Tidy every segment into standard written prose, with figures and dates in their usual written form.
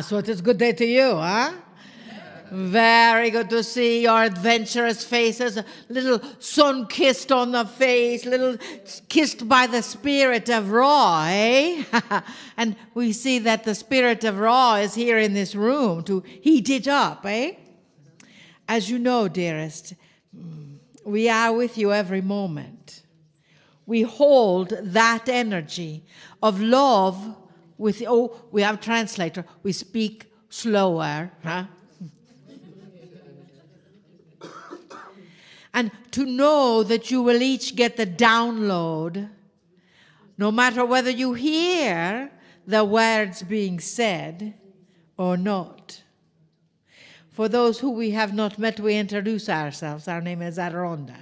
So it is good day to you, huh? Very good to see your adventurous faces. A little sun-kissed on the face, little kissed by the spirit of Ra, eh? And we see that the spirit of Ra is here in this room to heat it up, eh? As you know, dearest, we are with you every moment. We hold that energy of love with, we have a translator, we speak slower, huh? And to know that you will each get the download, no matter whether you hear the words being said or not. For those who we have not met, we introduce ourselves. Our name is Aronda.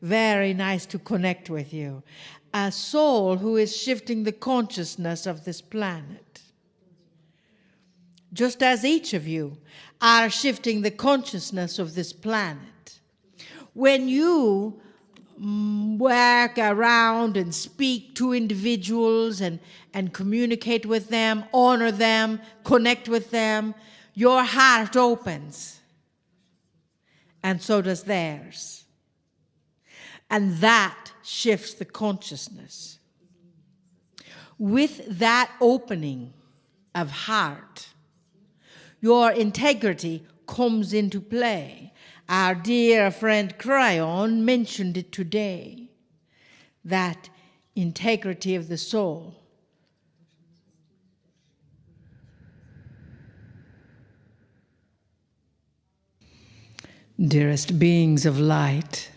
Very nice to connect with you. A soul who is shifting the consciousness of this planet. Just as each of you are shifting the consciousness of this planet. When you work around and speak to individuals and communicate with them, honor them, connect with them, your heart opens. And so does theirs. And that shifts the consciousness. With that opening of heart, your integrity comes into play. Our dear friend Kryon mentioned it today, that integrity of the soul. Dearest beings of light,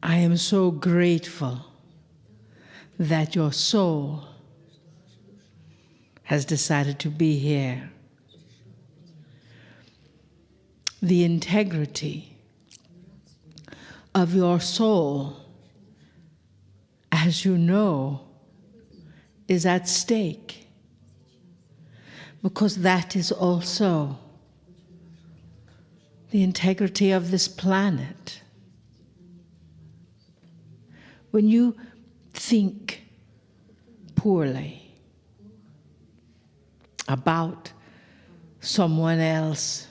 I am so grateful that your soul has decided to be here. The integrity of your soul, as you know, is at stake, because that is also the integrity of this planet. When you think poorly about someone else,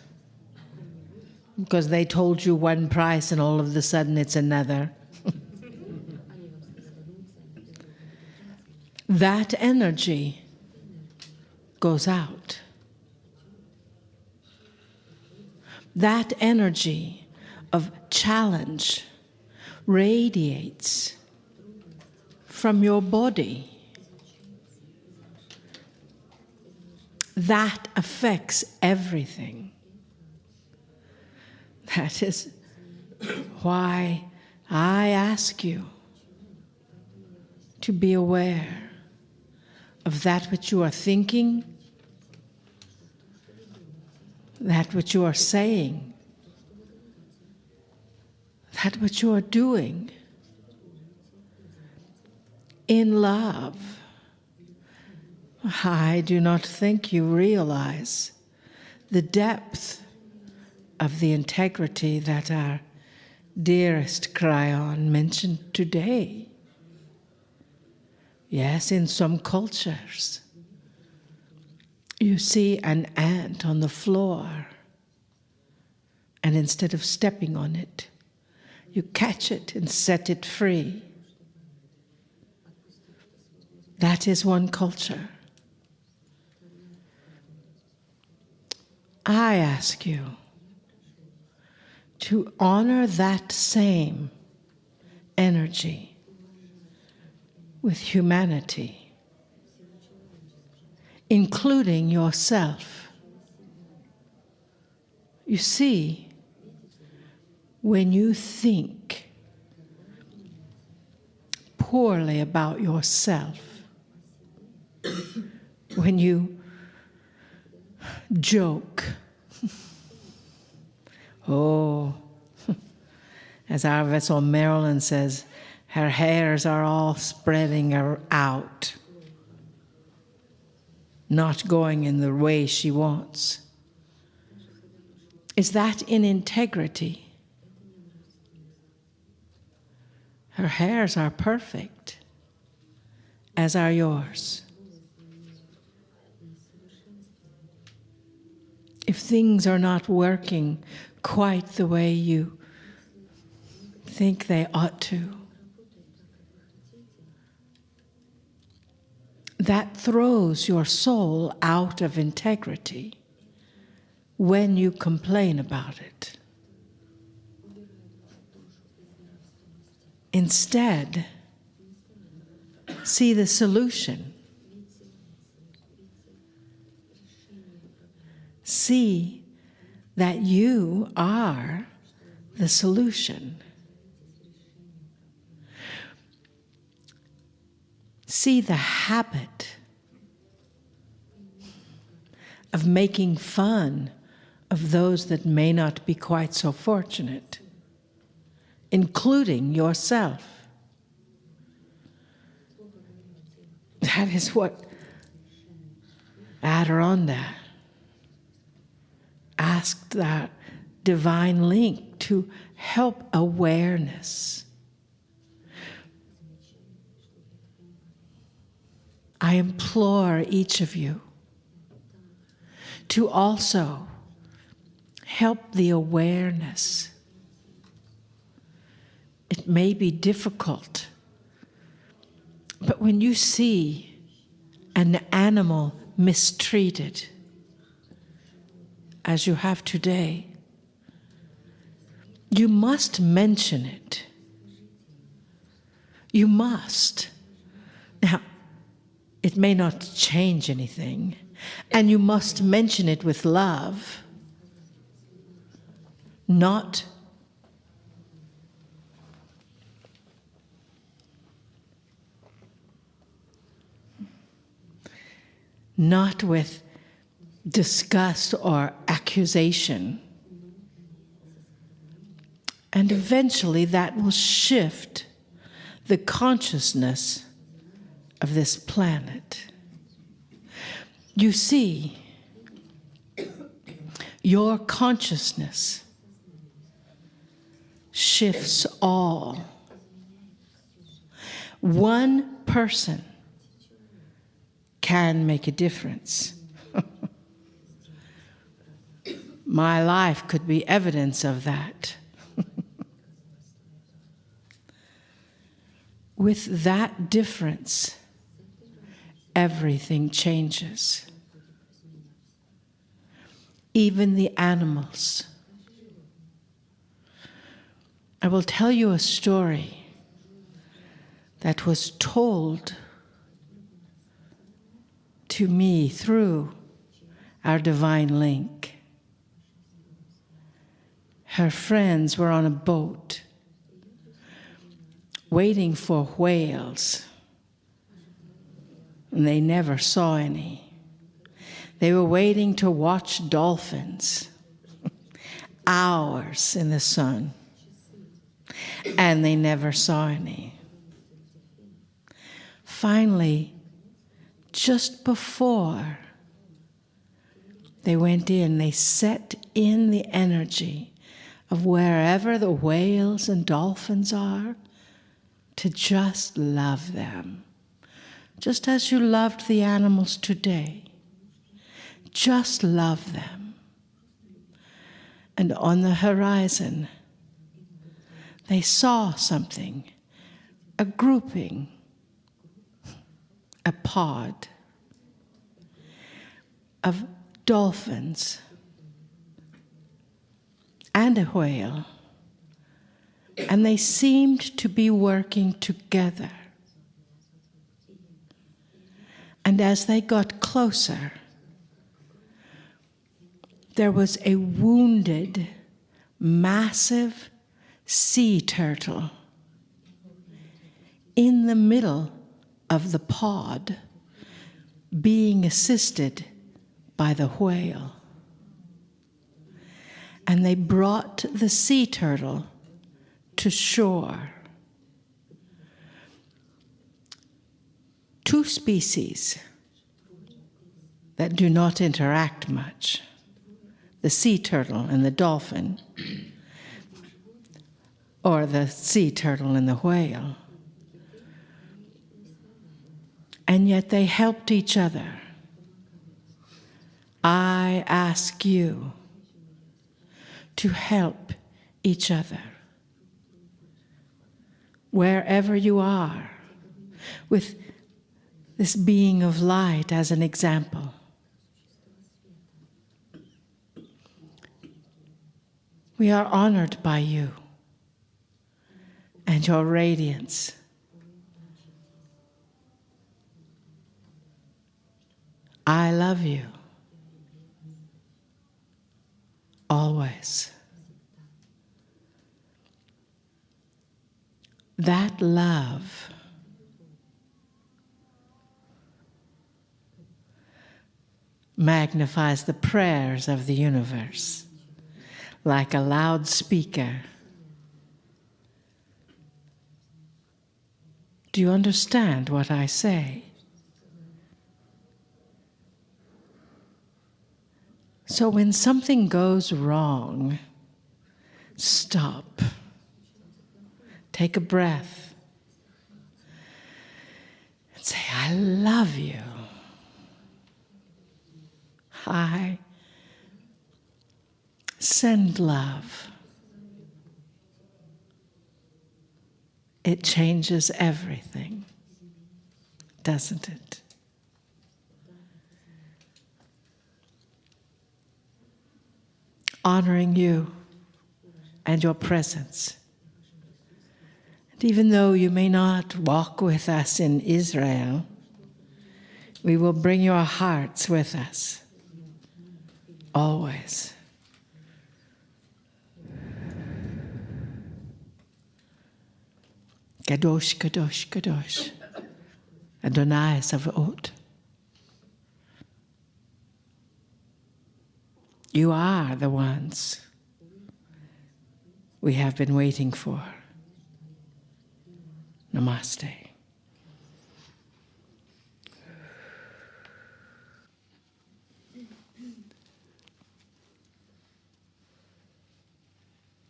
because they told you one price and all of a sudden it's another. That energy goes out. That energy of challenge radiates from your body. That affects everything. That is why I ask you to be aware of that which you are thinking, that which you are saying, that which you are doing in love. I do not think you realize the depth of the integrity that our dearest Kryon mentioned today. Yes, in some cultures, you see an ant on the floor, and instead of stepping on it, you catch it and set it free. That is one culture. I ask you to honor that same energy with humanity, including yourself. You see, when you think poorly about yourself, when you joke, oh, as our vessel Marilyn says, her hairs are all spreading out, not going in the way she wants. Is that in integrity? Her hairs are perfect, as are yours. If things are not working quite the way you think they ought to, that throws your soul out of integrity when you complain about it. Instead, see the solution. See that you are the solution. See the habit of making fun of those that may not be quite so fortunate, including yourself. That is what Adironda asked that divine link to help awareness. I implore each of you to also help the awareness. It may be difficult, but when you see an animal mistreated, as you have today, you must mention it. You must. Now, it may not change anything, and you must mention it with love, not with disgust or accusation. And eventually that will shift the consciousness of this planet. You see, your consciousness shifts all. One person can make a difference. My life could be evidence of that. With that difference, everything changes. Even the animals. I will tell you a story that was told to me through our divine link. Her friends were on a boat waiting for whales, and they never saw any. They were waiting to watch dolphins, hours in the sun, and they never saw any. Finally, just before they went in, they set in the energy of wherever the whales and dolphins are, to just love them, just as you loved the animals today. Just love them. And on the horizon, they saw something, a grouping, a pod of dolphins and a whale, and they seemed to be working together. And as they got closer, there was a wounded, massive sea turtle in the middle of the pod, being assisted by the whale. And they brought the sea turtle to shore. Two species that do not interact much, the sea turtle and the dolphin, or the sea turtle and the whale. and yet they helped each other. I ask you to help each other wherever you are, with this being of light as an example. We are honored by you and your radiance. I love you always. That love magnifies the prayers of the universe like a loudspeaker. Do you understand what I say? So when something goes wrong, stop. Take a breath and say, I love you. I send love. It changes everything, doesn't it? Honoring you and your presence. And even though you may not walk with us in Israel, we will bring your hearts with us, always. Kadosh, Kadosh, Kadosh, Adonai Sabaoth. You are the ones we have been waiting for. Namaste.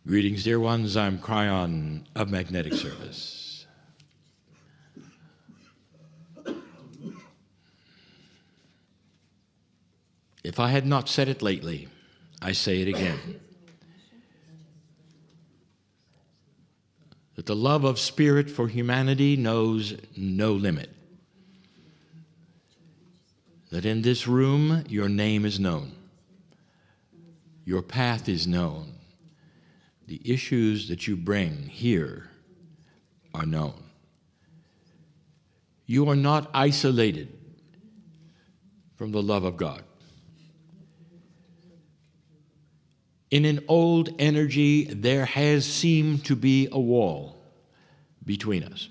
Greetings, dear ones. I'm Kryon of Magnetic Service. If I had not said it lately, I say it again. That the love of Spirit for humanity knows no limit. That in this room, your name is known. Your path is known. The issues that you bring here are known. You are not isolated from the love of God. In an old energy, there has seemed to be a wall between us.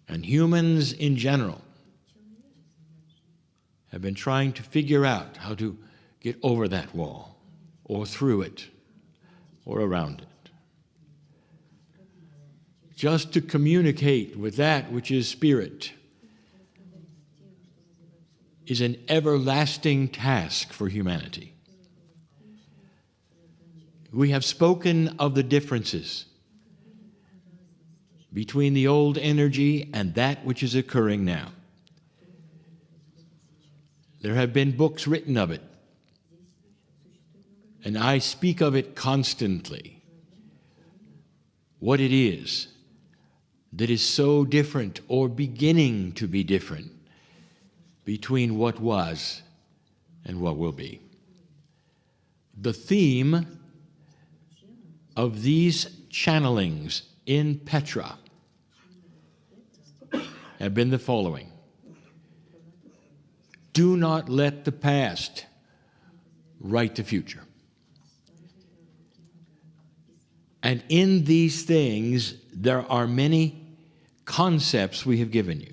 And humans in general have been trying to figure out how to get over that wall, or through it, or around it. Just to communicate with that which is spirit is an everlasting task for humanity. We have spoken of the differences between the old energy and that which is occurring now. There have been books written of it, and I speak of it constantly. What it is that is so different, or beginning to be different, between what was and what will be. The theme of these channelings in Petra have been the following: do not let the past write the future. And in these things, there are many concepts we have given you.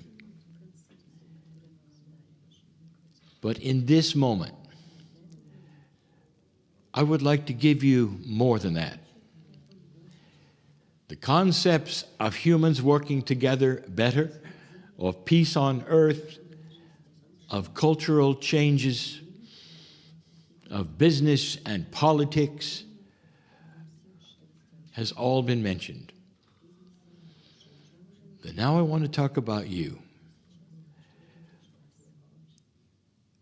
But in this moment, I would like to give you more than that. The concepts of humans working together better, of peace on earth, of cultural changes, of business and politics, has all been mentioned. But now I want to talk about you.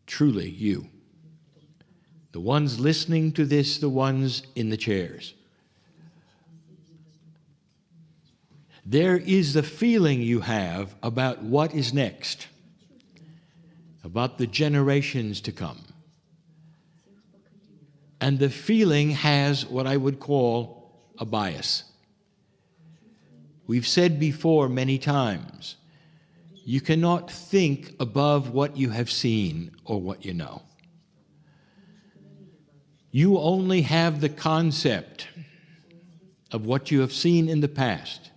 Truly, you. The ones listening to this, the ones in the chairs. There is the feeling you have about what is next, about the generations to come. And the feeling has what I would call a bias. We've said before many times, you cannot think above what you have seen or what you know. You only have the concept of what you have seen in the past.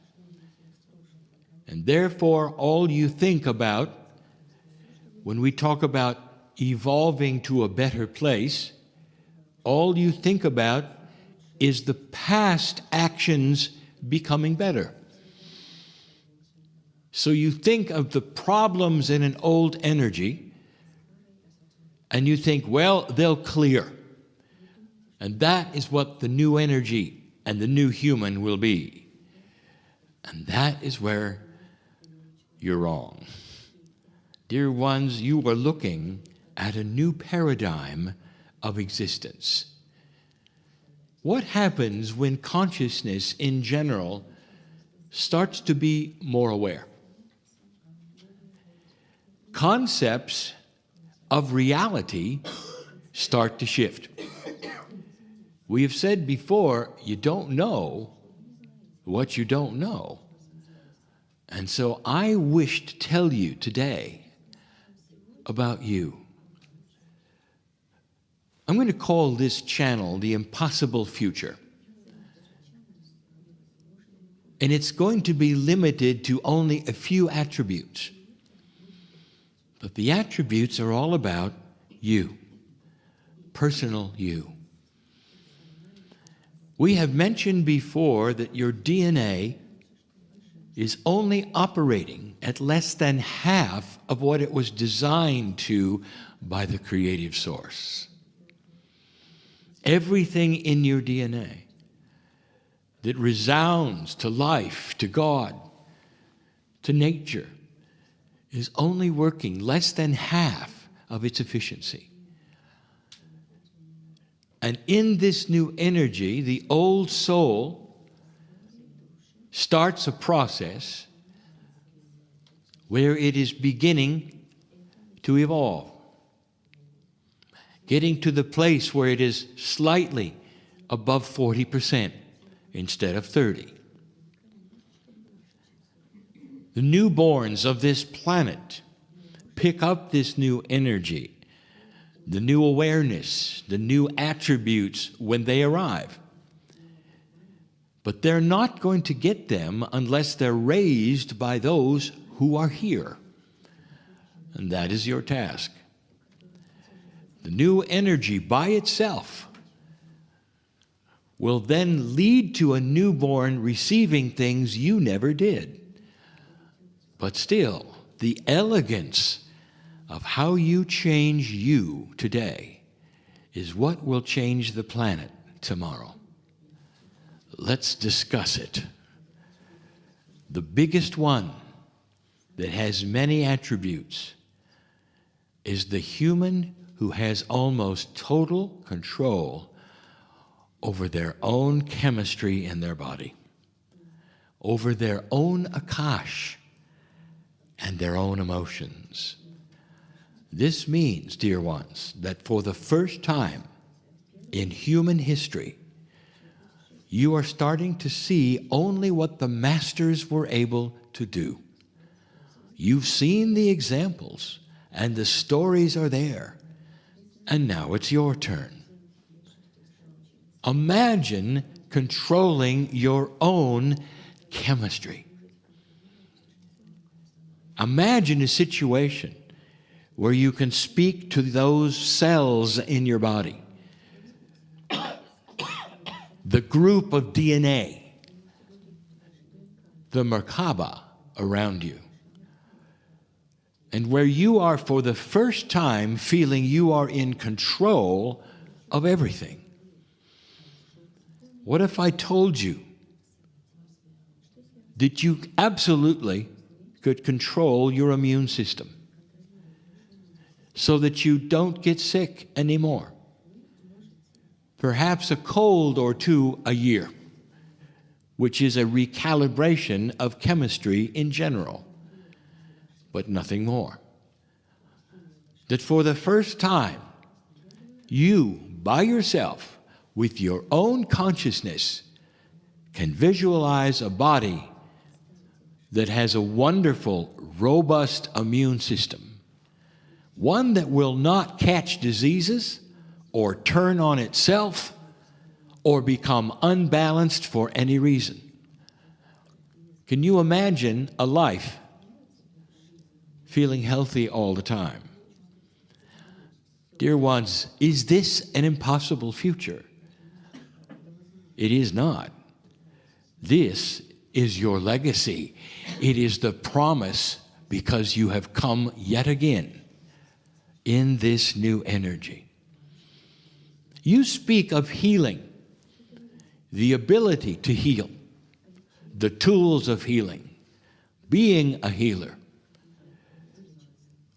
And therefore, all you think about when we talk about evolving to a better place, all you think about is the past actions becoming better. So you think of the problems in an old energy, and you think, well, they'll clear. And that is what the new energy and the new human will be. And that is where you're wrong. Dear ones, you are looking at a new paradigm of existence. What happens when consciousness in general starts to be more aware? Concepts of reality start to shift. We have said before, you don't know what you don't know. And so I wish to tell you today about you. I'm going to call this channel the Impossible Future. And it's going to be limited to only a few attributes. But the attributes are all about you, personal you. We have mentioned before that your DNA is only operating at less than half of what it was designed to by the creative source. Everything in your DNA that resounds to life, to God, to nature, is only working less than half of its efficiency. And in this new energy, the old soul starts a process where it is beginning to evolve, getting to the place where it is slightly above 40% instead of 30%. The newborns of this planet pick up this new energy, the new awareness, the new attributes when they arrive. But they're not going to get them unless they're raised by those who are here. And that is your task. The new energy by itself will then lead to a newborn receiving things you never did. But still, the elegance of how you change you today is what will change the planet tomorrow. Let's discuss it. The biggest one that has many attributes is the human who has almost total control over their own chemistry in their body, over their own akash and their own emotions. This means, dear ones, that for the first time in human history, you are starting to see only what the masters were able to do. You've seen the examples, and the stories are there, and now it's your turn. Imagine controlling your own chemistry. Imagine a situation where you can speak to those cells in your body, the group of DNA, the Merkaba around you, and where you are for the first time feeling you are in control of everything. What if I told you that you absolutely could control your immune system so that you don't get sick anymore. Perhaps a cold or two a year, which is a recalibration of chemistry in general, but nothing more. That for the first time, you, by yourself, with your own consciousness, can visualize a body that has a wonderful, robust immune system, one that will not catch diseases or turn on itself or become unbalanced for any reason. Can you imagine a life feeling healthy all the time? Dear ones, is this an impossible future? It is not. This is your legacy. It is the promise because you have come yet again in this new energy. You speak of healing, the ability to heal, the tools of healing, being a healer.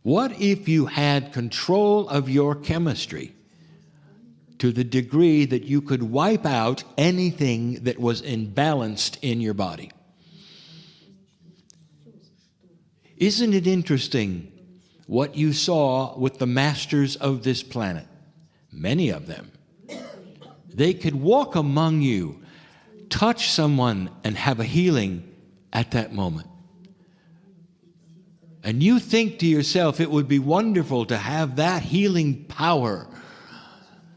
What if you had control of your chemistry to the degree that you could wipe out anything that was imbalanced in your body? Isn't it interesting what you saw with the masters of this planet? Many of them. They could walk among you, touch someone, and have a healing at that moment. And you think to yourself, it would be wonderful to have that healing power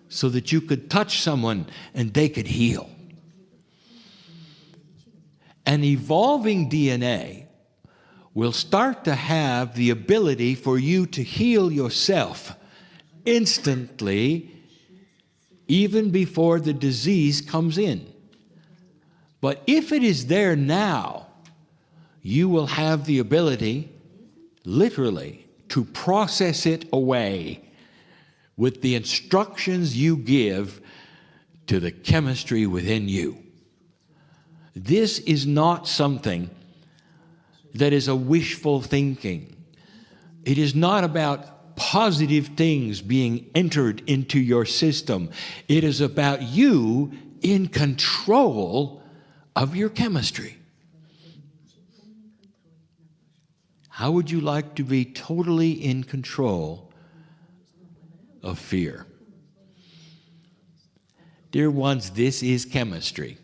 so that you could touch someone and they could heal. An evolving DNA will start to have the ability for you to heal yourself instantly, even before the disease comes in. But if it is there now, you will have the ability, literally, to process it away with the instructions you give to the chemistry within you. This is not something that is a wishful thinking. It is not about positive things being entered into your system. It is about you in control of your chemistry. How would you like to be totally in control of fear? Dear ones, this is chemistry.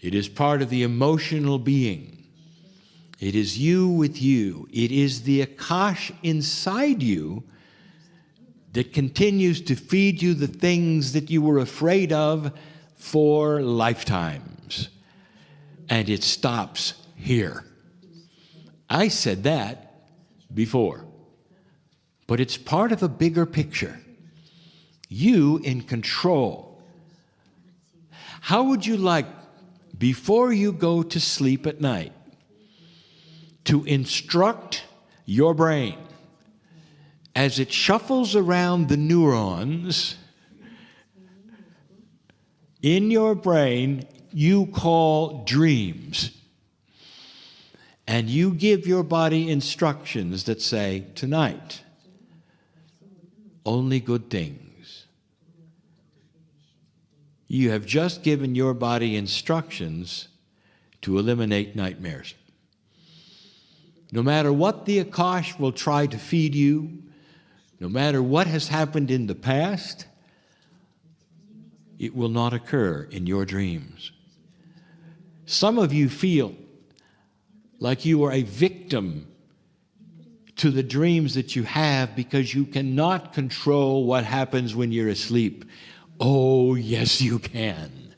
It is part of the emotional being. It is you with you. It is the Akash inside you that continues to feed you the things that you were afraid of for lifetimes. And it stops here. I said that before, but it's part of a bigger picture. You in control. How would you like, before you go to sleep at night, to instruct your brain as it shuffles around the neurons in your brain you call dreams? And you give your body instructions that say, tonight, only good things. You have just given your body instructions to eliminate nightmares. No matter what the Akash will try to feed you, no matter what has happened in the past, it will not occur in your dreams. Some of you feel like you are a victim to the dreams that you have because you cannot control what happens when you're asleep. Oh, yes, you can.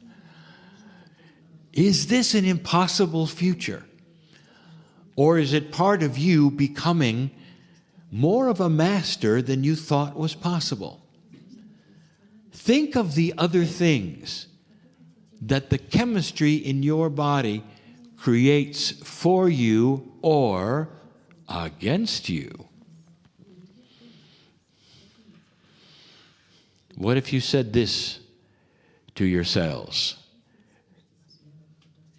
Is this an impossible future? Or is it part of you becoming more of a master than you thought was possible? Think of the other things that the chemistry in your body creates for you or against you. What if you said this to your cells?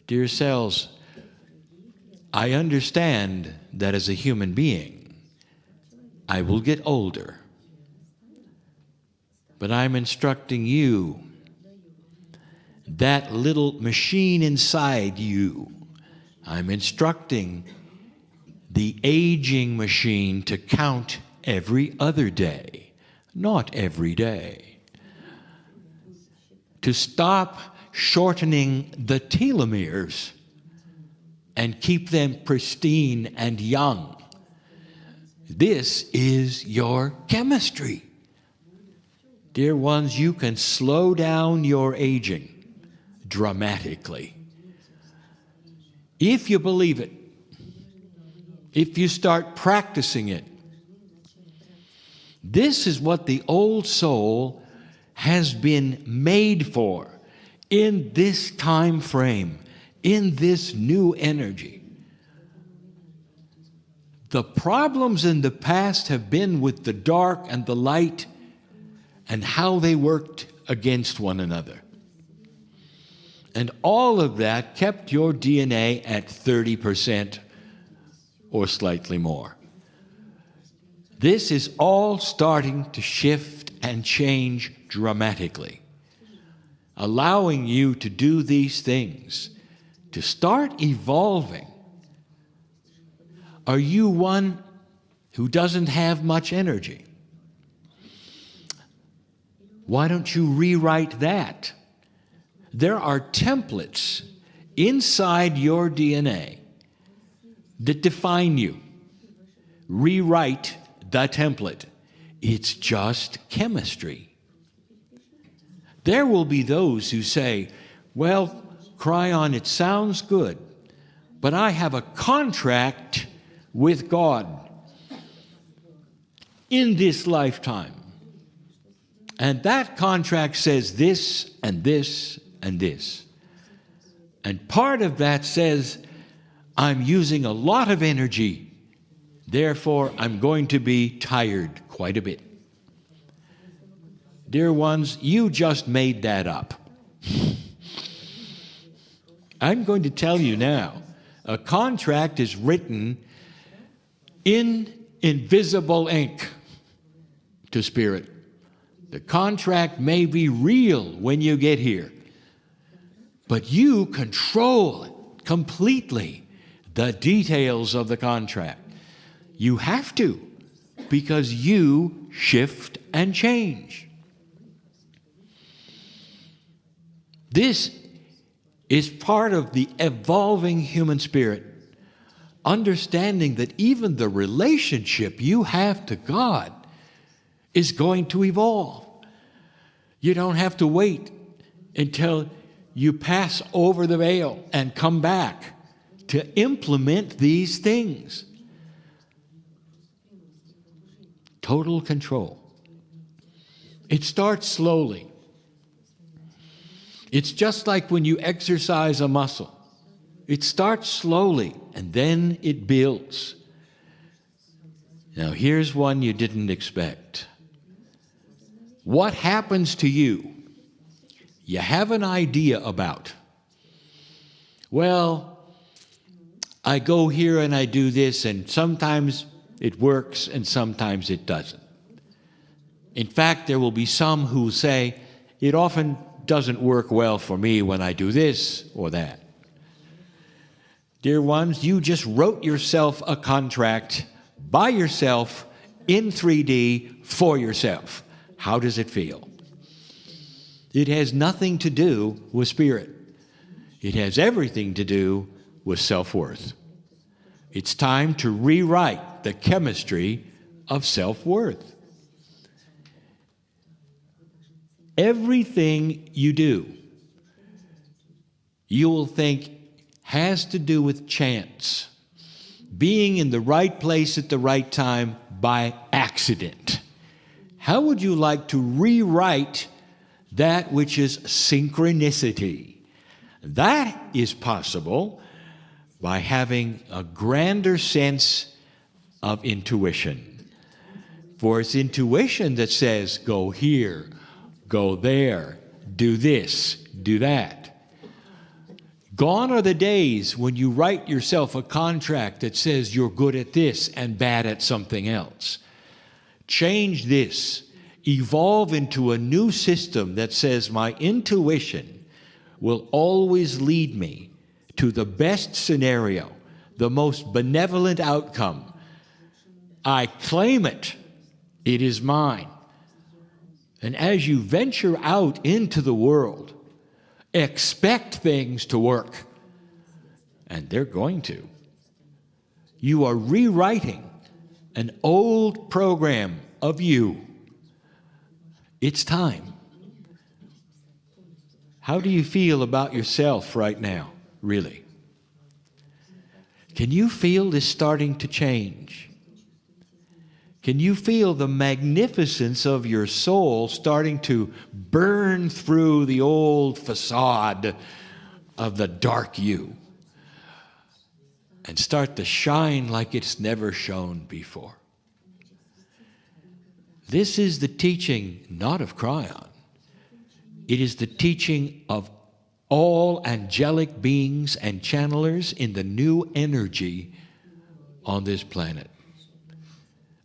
Dear cells, I understand that as a human being, I will get older. But I'm instructing you, that little machine inside you, I'm instructing the aging machine to count every other day, not every day. To stop shortening the telomeres and keep them pristine and young. This is your chemistry. Dear ones, you can slow down your aging dramatically. If you believe it, if you start practicing it. This is what the old soul has been made for in this time frame, in this new energy. The problems in the past have been with the dark and the light and how they worked against one another. And all of that kept your DNA at 30% or slightly more. This is all starting to shift and change dramatically, allowing you to do these things, to start evolving. Are you one who doesn't have much energy? Why don't you rewrite that? There are templates inside your DNA that define you. Rewrite the template. It's just chemistry. There will be those who say, well, Kryon, it sounds good, but I have a contract with God in this lifetime. And that contract says this and this and this. And part of that says, I'm using a lot of energy, therefore I'm going to be tired quite a bit. Dear ones, you just made that up. I'm going to tell you now, a contract is written in invisible ink to spirit. The contract may be real when you get here, but you control completely the details of the contract. You have to, because you shift and change. This is part of the evolving human spirit, understanding that even the relationship you have to God is going to evolve. You don't have to wait until you pass over the veil and come back to implement these things. Total control. It starts slowly. It's just like when you exercise a muscle. It starts slowly and then it builds. Now here's one you didn't expect. What happens to you, you have an idea about. Well, I go here and I do this, and sometimes it works and sometimes it doesn't. In fact, there will be some who say, it often doesn't work well for me when I do this or that. Dear ones, you just wrote yourself a contract by yourself in 3D for yourself. How does it feel? It has nothing to do with spirit. It has everything to do with self-worth. It's time to rewrite the chemistry of self-worth. Everything you do, you will think has to do with chance, being in the right place at the right time by accident. How would you like to rewrite that which is synchronicity? That is possible by having a grander sense of intuition. For it's intuition that says, go here, go there, do this, do that. Gone are the days when you write yourself a contract that says you're good at this and bad at something else. Change this. Evolve into a new system that says my intuition will always lead me to the best scenario, the most benevolent outcome. I claim it. It is mine. And as you venture out into the world, expect things to work. And they're going to. You are rewriting an old program of you. It's time. How do you feel about yourself right now, really? Can you feel this starting to change? Can you feel the magnificence of your soul starting to burn through the old facade of the dark you and start to shine like it's never shone before? This is the teaching not of Kryon. It is the teaching of all angelic beings and channelers in the new energy on this planet.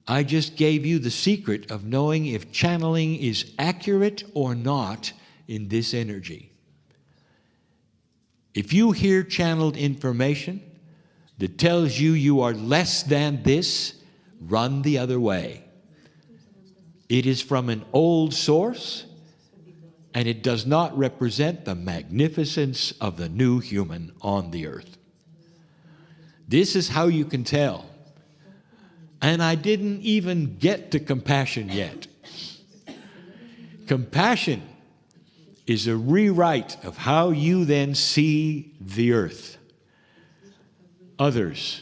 I just gave you the secret of knowing if channeling is accurate or not in this energy. If you hear channeled information that tells you you are less than this, run the other way. It is from an old source, and it does not represent the magnificence of the new human on the earth. This is how you can tell. And I didn't even get to compassion yet. Compassion is a rewrite of how you then see the earth, others,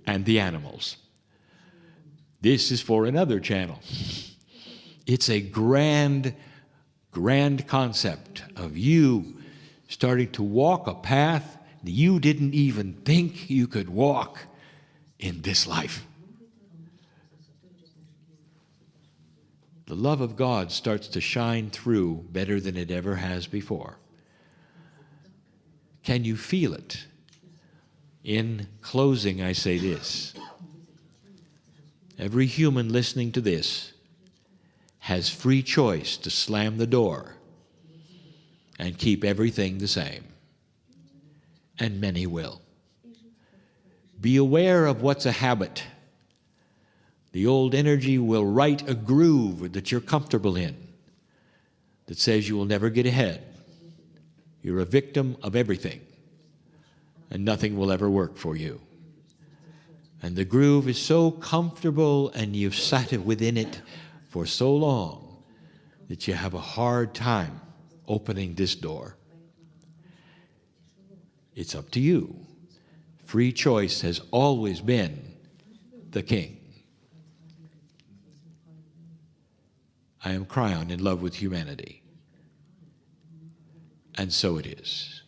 and the animals. This is for another channel. It's a grand concept of you starting to walk a path that you didn't even think you could walk in this life. The love of God starts to shine through better than it ever has before. Can you feel it? In closing, I say this. Every human listening to this has free choice to slam the door and keep everything the same. And many will. Be aware of what's a habit. The old energy will write a groove that you're comfortable in that says you will never get ahead. You're a victim of everything, and nothing will ever work for you. And the groove is so comfortable, and you've sat within it for so long that you have a hard time opening this door. It's up to you. Free choice has always been the king. I am Kryon, in love with humanity. And so it is.